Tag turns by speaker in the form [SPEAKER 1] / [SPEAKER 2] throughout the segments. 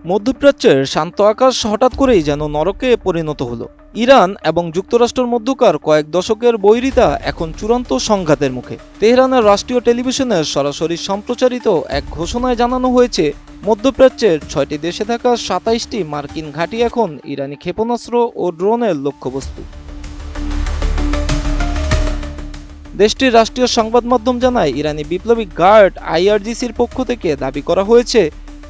[SPEAKER 1] মধ্যপ্রাচ্যের শান্ত আকাশ হঠাৎ করেই যেন নরকে পরিণত হলো। ইরান এবং যুক্তরাষ্ট্রের মধ্যকার কয়েক দশকের বৈরিতা এখন চূড়ান্ত সংঘাতের মুখে। তেহরানের রাষ্ট্রীয় টেলিভিশনে সরাসরি সম্প্রচারিত এক ঘোষণায় জানানো হয়েছে, মধ্যপ্রাচ্যের ৬টি দেশে থাকা ২৭টি মার্কিন ঘাঁটি এখন ইরানি ক্ষেপণাস্ত্র ও ড্রোনের লক্ষ্যবস্তু। দেশটির রাষ্ট্রীয় সংবাদ মাধ্যম জানায়, ইরানি বিপ্লবী গার্ড আইআরজিসির পক্ষ থেকে দাবি করা হয়েছে,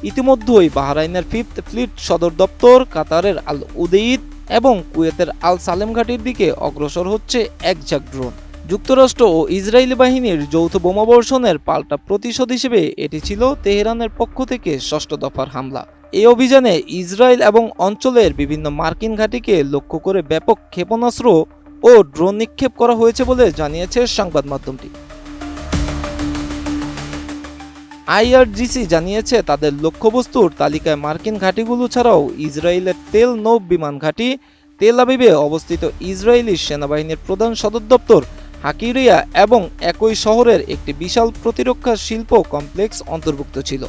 [SPEAKER 1] ইতিমধ্যেই বাহরাইনের 5th ফ্লিট সদর দপ্তর, কাতারের আল উদেইদ এবং কুয়েতের আল সালেম ঘাটির দিকে অগ্রসর হচ্ছে একঝাঁক ড্রোন। যুক্তরাষ্ট্র ও ইসরায়েলি বাহিনীর যৌথ বোমাবর্ষণের পাল্টা প্রতিশোধ হিসেবে এটি ছিল তেহরানের পক্ষ থেকে ৬ষ্ঠ দফার হামলা। এই অভিযানে ইসরায়েল এবং অঞ্চলের বিভিন্ন মার্কিন ঘাঁটিকে লক্ষ্য করে ব্যাপক ক্ষেপণাস্ত্র ও ড্রোন নিক্ষেপ করা হয়েছে বলে জানিয়েছে সংবাদ মাধ্যমটি। আইআরজিসি জানিয়েছে, তাদের লক্ষ্যবস্তুর তালিকায় মার্কিন ঘাঁটিগুলো ছাড়াও ইসরায়েলের তেল নৌ বিমান ঘাঁটি, তেল আবিবে অবস্থিত ইসরায়েলি সেনাবাহিনীর প্রধান সদর দপ্তর হাকিরিয়া এবং একই শহরের একটি বিশাল প্রতিরক্ষা শিল্প কমপ্লেক্স অন্তর্ভুক্ত ছিল।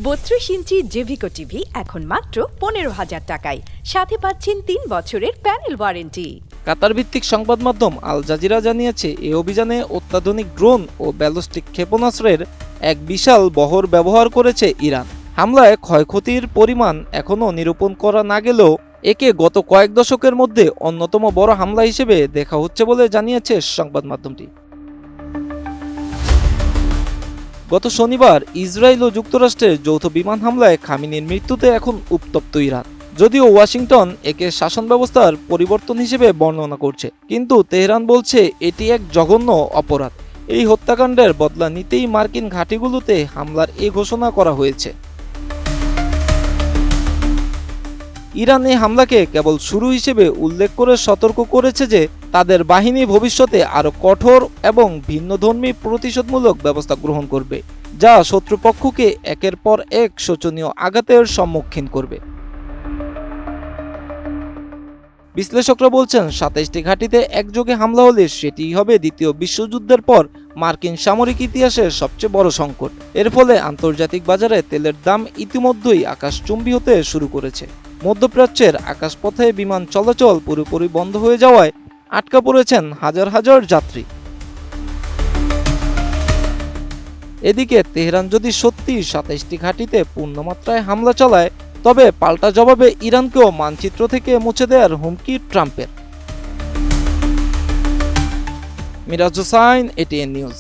[SPEAKER 2] ৩২ ইঞ্চি জেভিকো টিভি এখন মাত্র ১৫,০০০ টাকায়, সাথে পাচ্ছেন ৩ বছরের প্যানেল ওয়ারেন্টি।
[SPEAKER 1] কাতার ভিত্তিক সংবাদ মাধ্যম আল জাজিরা জানিয়েছে, এই অভিযানে অত্যাধুনিক ড্রোন ও ব্যালিস্টিক ক্ষেপণাস্ত্রের এক বিশাল বহর ব্যবহার করেছে ইরান। হামলায় ক্ষয়ক্ষতির পরিমাণ এখনও নিরূপণ করা না গেলেও একে গত কয়েক দশকের মধ্যে অন্যতম বড় হামলা হিসেবে দেখা হচ্ছে বলে জানিয়েছে সংবাদ মাধ্যমটি। গত শনিবার ইসরায়েল ও যুক্তরাষ্ট্রের যৌথ বিমান হামলায় খামেনির মৃত্যুতে এখন উত্তপ্ত ইরান। যদিও ওয়াশিংটন একে শাসন ব্যবস্থার পরিবর্তন হিসেবে বর্ণনা করছে, কিন্তু তেহরান বলছে এটি এক জঘন্য অপরাধ। এই হত্যাকাণ্ডের বদলা নিতেই মার্কিন ঘাঁটিগুলোতে হামলার এই ঘোষণা করা হয়েছে। ইরান এই হামলাকে কেবল শুরু হিসেবে উল্লেখ করে সতর্ক করেছে যে তাদের বাহিনী ভবিষ্যতে আরও কঠোর এবং ভিন্নধর্মী প্রতিশোধমূলক ব্যবস্থা গ্রহণ করবে, যা শত্রুপক্ষকে একের পর এক শোচনীয় আঘাতের সম্মুখীন করবে। বিশ্লেষকরা বলছেন, ২৭টি ঘাঁটিতে একযোগে হামলা হলে সেটিই হবে দ্বিতীয় বিশ্বযুদ্ধের পর মার্কিন সামরিক ইতিহাসের সবচেয়ে বড় সংকট। এর ফলে আন্তর্জাতিক বাজারে তেলের দাম ইতিমধ্যেই আকাশচুম্বী হতে শুরু করেছে। মধ্যপ্রাচ্যের আকাশপথে বিমান চলাচল পুরোপুরি বন্ধ হয়ে যাওয়ায় আটকা পড়েছেন হাজার হাজার যাত্রী। এদিকে তেহরান যদি সত্যি ২৭টি ঘাঁটিতে পূর্ণমাত্রায় হামলা চালায়, তবে পাল্টা জবাবে ইরানকেও মানচিত্র থেকে মুছে দেওয়ার হুমকি ট্রাম্পের। Miraj Hossain, ATN news.